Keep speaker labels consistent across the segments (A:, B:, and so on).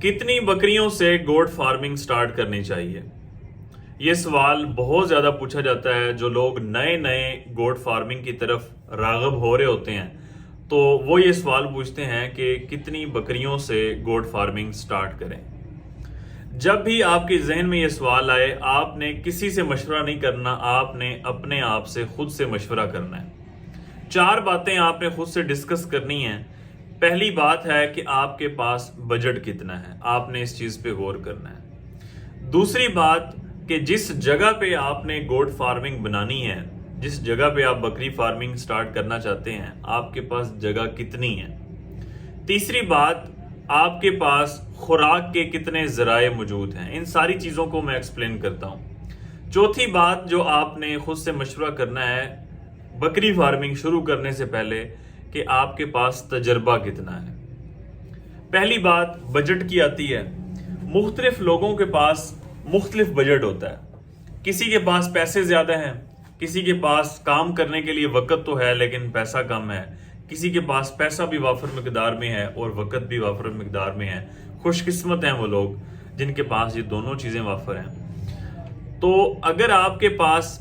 A: कितनी बकरियों से गोट फार्मिंग स्टार्ट करनी चाहिए? ये सवाल बहुत ज़्यादा पूछा जाता है। जो लोग नए नए गोट फार्मिंग की तरफ राग़ब हो रहे होते हैं तो वो ये सवाल पूछते हैं कि कितनी बकरियों से गोट फार्मिंग स्टार्ट करें। जब भी आपके जहन में ये सवाल आए, आपने किसी से मशवरा नहीं करना, आपने अपने आप से खुद से मशवरा करना है। 4 बातें आपने खुद से डिस्कस करनी हैं। पहली बात है कि आपके पास बजट कितना है, आपने इस चीज़ पे गौर करना है। दूसरी बात कि जिस जगह पे आपने गोट फार्मिंग बनानी है, जिस जगह पे आप बकरी फार्मिंग स्टार्ट करना चाहते हैं, आपके पास जगह कितनी है। तीसरी बात, आपके पास खुराक के कितने ज़राए मौजूद हैं। इन सारी चीज़ों को मैं एक्सप्लेन करता हूँ। चौथी बात जो आपने खुद से मशवरा करना है बकरी फार्मिंग शुरू करने से पहले कि आपके पास तजर्बा कितना है। पहली बात बजट की आती है। मुख्तलिफ लोगों के पास मुख्तलिफ बजट होता है। किसी के पास पैसे ज़्यादा हैं, किसी के पास काम करने के लिए वक़्त तो है लेकिन पैसा कम है, किसी के पास पैसा भी वाफर मकदार में है और वक़्त भी वाफर मकदार में है। खुशकिस्मत हैं वो लोग जिनके पास ये दोनों चीज़ें वाफर हैं। तो अगर आपके पास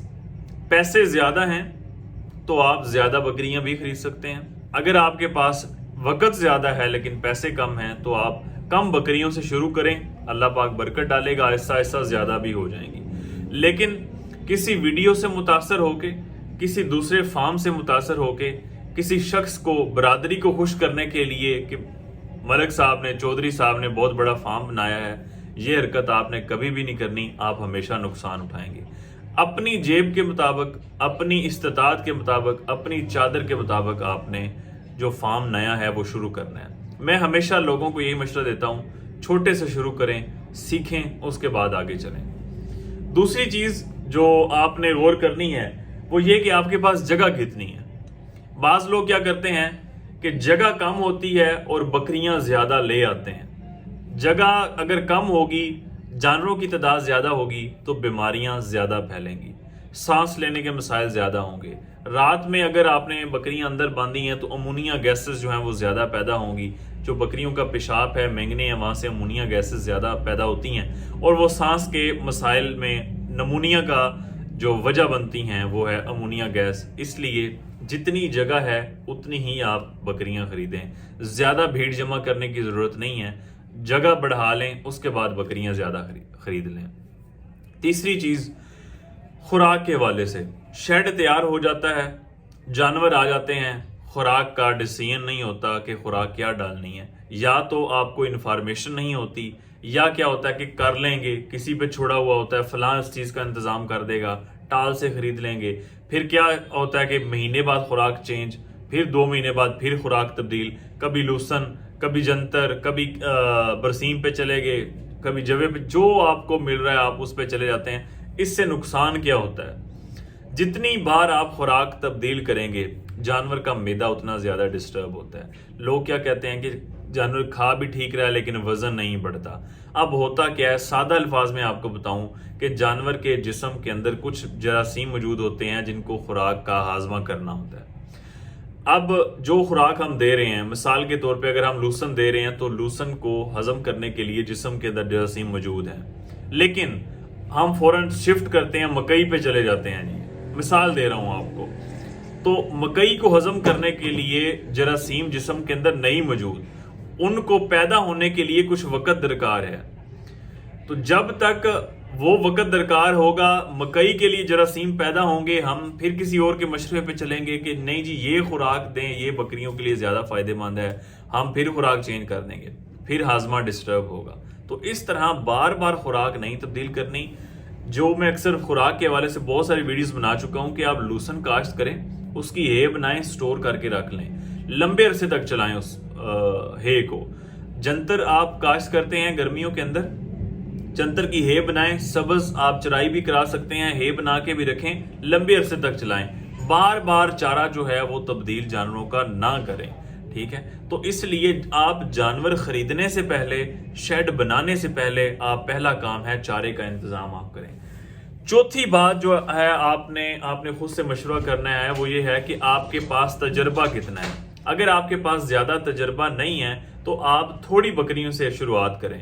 A: पैसे ज़्यादा हैं तो आप ज़्यादा बकरियां भी खरीद सकते हैं। अगर आपके पास वक़्त ज़्यादा है लेकिन पैसे कम हैं तो आप कम बकरियों से शुरू करें, अल्लाह पाक बरकत डालेगा, आहिस्ता आहिस्ता ज़्यादा भी हो जाएंगी। लेकिन किसी वीडियो से मुतासर होके, किसी दूसरे फार्म से मुतासर होके, किसी शख्स को, बरादरी को खुश करने के लिए कि मलिक साहब ने, चौधरी साहब ने बहुत बड़ा फार्म बनाया है, ये हरकत आपने कभी भी नहीं करनी। आप हमेशा नुकसान उठाएंगे। अपनी जेब के मुताबिक, अपनी इस्तात के मुताबिक, अपनी चादर के मुताबिक आपने जो फार्म नया है वो शुरू करना है। मैं हमेशा लोगों को यही मशवरा देता हूँ, छोटे से शुरू करें, सीखें, उसके बाद आगे चलें। दूसरी चीज़ जो आपने गौर करनी है वो ये कि आपके पास जगह कितनी है। बाज़ लोग क्या करते हैं कि जगह कम होती है और बकरियां ज़्यादा ले आते हैं। जगह अगर कम होगी, जानवरों की तादाद ज़्यादा होगी तो बीमारियां ज़्यादा फैलेंगी, सांस लेने के मसाइल ज़्यादा होंगे। रात में अगर आपने बकरियां अंदर बांधी हैं तो अमोनिया गैसेस जो हैं वो ज़्यादा पैदा होंगी। जो बकरियों का पेशाब है, मैंगने हैं, वहाँ से अमोनिया गैसेस ज़्यादा पैदा होती हैं और वो सांस के मसाइल में नमूनिया का जो वजह बनती हैं वो है अमोनिया गैस। इसलिए जितनी जगह है उतनी ही आप बकरियां खरीदें। ज़्यादा भीड़ जमा करने की ज़रूरत नहीं है, जगह बढ़ा लें, उसके बाद बकरियां ज़्यादा खरीद लें। तीसरी चीज़, खुराक के हवाले से शेड तैयार हो जाता है, जानवर आ जाते हैं, खुराक का डिसीजन नहीं होता कि खुराक क्या डालनी है। या तो आपको इन्फॉर्मेशन नहीं होती, या क्या होता है कि कर लेंगे, किसी पे छोड़ा हुआ होता है, फलां इस चीज़ का इंतज़ाम कर देगा, टाल से खरीद लेंगे। फिर क्या होता है कि महीने बाद खुराक चेंज, फिर 2 महीने बाद फिर खुराक तब्दील, कभी लूसन, कभी जंतर, कभी बरसीम पे चले गए, कभी जवे पे, जो आपको मिल रहा है आप उस पे चले जाते हैं। इससे नुकसान क्या होता है, जितनी बार आप खुराक तब्दील करेंगे जानवर का मैदा उतना ज़्यादा डिस्टर्ब होता है। लोग क्या कहते हैं कि जानवर खा भी ठीक रहा है लेकिन वज़न नहीं बढ़ता। अब होता क्या है, सादा अल्फाज में आपको बताऊं कि जानवर के जिस्म के अंदर कुछ जरासीम मौजूद होते हैं जिनको खुराक का हाजमा करना होता है। अब जो खुराक हम दे रहे हैं, मिसाल के तौर पे अगर हम लूसन दे रहे हैं तो लूसन को हजम करने के लिए जिस्म के अंदर जरासीम मौजूद हैं, लेकिन हम फौरन शिफ्ट करते हैं, मकई पे चले जाते हैं जी, मिसाल दे रहा हूं आपको। तो मकई को हजम करने के लिए जरासीम जिस्म के अंदर नहीं मौजूद, उनको पैदा होने के लिए कुछ वक़्त दरकार है। तो जब तक वो वक़्त दरकार होगा, मकई के लिए जरासीम पैदा होंगे, हम फिर किसी और के मशवरे पे चलेंगे कि नहीं जी ये खुराक दें, ये बकरियों के लिए ज़्यादा फ़ायदेमंद है, हम फिर खुराक चेंज कर देंगे, फिर हाजमा डिस्टर्ब होगा। तो इस तरह बार बार खुराक नहीं तब्दील करनी। जो मैं अक्सर खुराक के हवाले से बहुत सारी वीडियोस बना चुका हूँ कि आप लूसन काश्त करें, उसकी हे बनाएं, स्टोर करके रख लें, लंबे अरसे तक चलाएं उस हे को। जंतर आप काश्त करते हैं गर्मियों के अंदर, जंतर की हे बनाएं, सब्ज आप चराई भी करा सकते हैं, हे बना के भी रखें, लंबे अरसे तक चलाएं। बार बार चारा जो है वो तब्दील जानवरों का ना करें, ठीक है। तो इसलिए आप जानवर खरीदने से पहले, शेड बनाने से पहले, आप पहला काम है चारे का इंतजाम आप करें। चौथी बात जो है आपने खुद से मशवरा करना है वो ये है कि आपके पास तजर्बा कितना है। अगर आपके पास ज्यादा तजर्बा नहीं है تو آپ تھوڑی بکریوں سے شروعات کریں.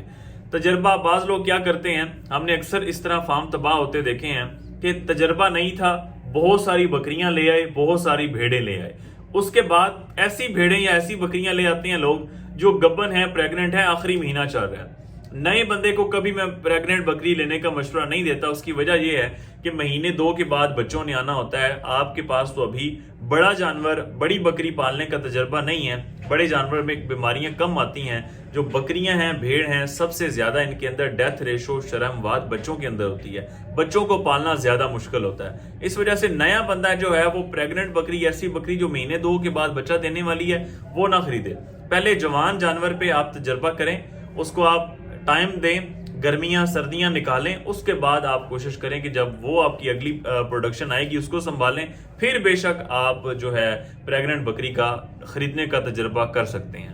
A: تجربہ بعض لوگ کیا کرتے ہیں, ہم نے اکثر اس طرح فارم تباہ ہوتے دیکھے ہیں کہ تجربہ نہیں تھا, بہت ساری بکریاں لے آئے, بہت ساری بھیڑیں لے آئے, اس کے بعد ایسی بھیڑیں یا ایسی بکریاں لے آتے ہیں لوگ جو گبن ہے, پریگننٹ ہے, آخری مہینہ چل رہا ہے. نئے بندے کو کبھی میں پریگننٹ بکری لینے کا مشورہ نہیں دیتا. اس کی وجہ یہ ہے کہ مہینے 2 کے بعد بچوں نے آنا ہوتا ہے. آپ کے پاس تو ابھی بڑا جانور, بڑی بکری پالنے کا تجربہ نہیں ہے. بڑے جانور میں بیماریاں کم آتی ہیں. جو بکریاں ہیں, بھیڑ ہیں, سب سے زیادہ ان کے اندر ڈیتھ ریشو, شرح اموات بچوں کے اندر ہوتی ہے. بچوں کو پالنا زیادہ مشکل ہوتا ہے. اس وجہ سے نیا بندہ جو ہے وہ پریگننٹ بکری, ایسی بکری جو مہینے 2 کے بعد بچہ دینے والی ہے, وہ نہ خریدے. پہلے جوان جانور پہ آپ تجربہ کریں, اس کو آپ ٹائم دیں, گرمیاں سردیاں نکالیں, اس کے بعد آپ کوشش کریں کہ جب وہ آپ کی اگلی پروڈکشن آئے گی اس کو سنبھالیں, پھر بے شک آپ جو ہے پریگننٹ بکری کا خریدنے کا تجربہ کر سکتے ہیں.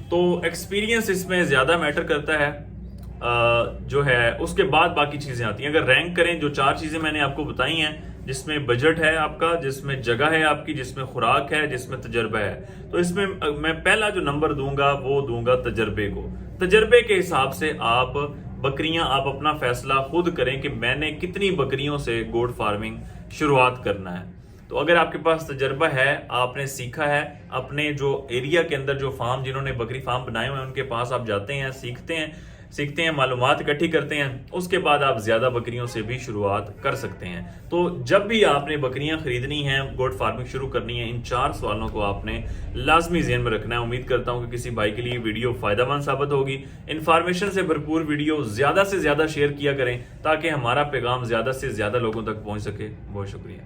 A: تو ایکسپیرینس اس میں زیادہ میٹر کرتا ہے جو ہے. اس کے بعد باقی چیزیں آتی ہیں. اگر رینک کریں, جو 4 چیزیں میں نے آپ کو بتائی ہیں, جس میں بجٹ ہے آپ کا, جس میں جگہ ہے آپ کی, جس میں خوراک ہے, جس میں تجربہ ہے, تو اس میں پہلا جو نمبر دوں گا وہ دوں گا تجربے کو. تجربے کے حساب سے آپ بکریاں, آپ اپنا فیصلہ خود کریں کہ میں نے کتنی بکریوں سے گوٹ فارمنگ شروعات کرنا ہے. تو اگر آپ کے پاس تجربہ ہے, آپ نے سیکھا ہے, اپنے جو ایریا کے اندر جو فارم, جنہوں نے بکری فارم بنائے ہوئے ہیں, ان کے پاس آپ جاتے ہیں, سیکھتے ہیں, معلومات اکٹھی کرتے ہیں, اس کے بعد آپ زیادہ بکریوں سے بھی شروعات کر سکتے ہیں. تو جب بھی آپ نے بکریاں خریدنی ہیں, گوٹ فارمنگ شروع کرنی ہے, ان 4 سوالوں کو آپ نے لازمی ذہن میں رکھنا ہے. امید کرتا ہوں کہ کسی بھائی کے لیے ویڈیو فائدہ مند ثابت ہوگی. انفارمیشن سے بھرپور ویڈیو زیادہ سے زیادہ شیئر کیا کریں تاکہ ہمارا پیغام زیادہ سے زیادہ لوگوں تک پہنچ سکے. بہت شکریہ.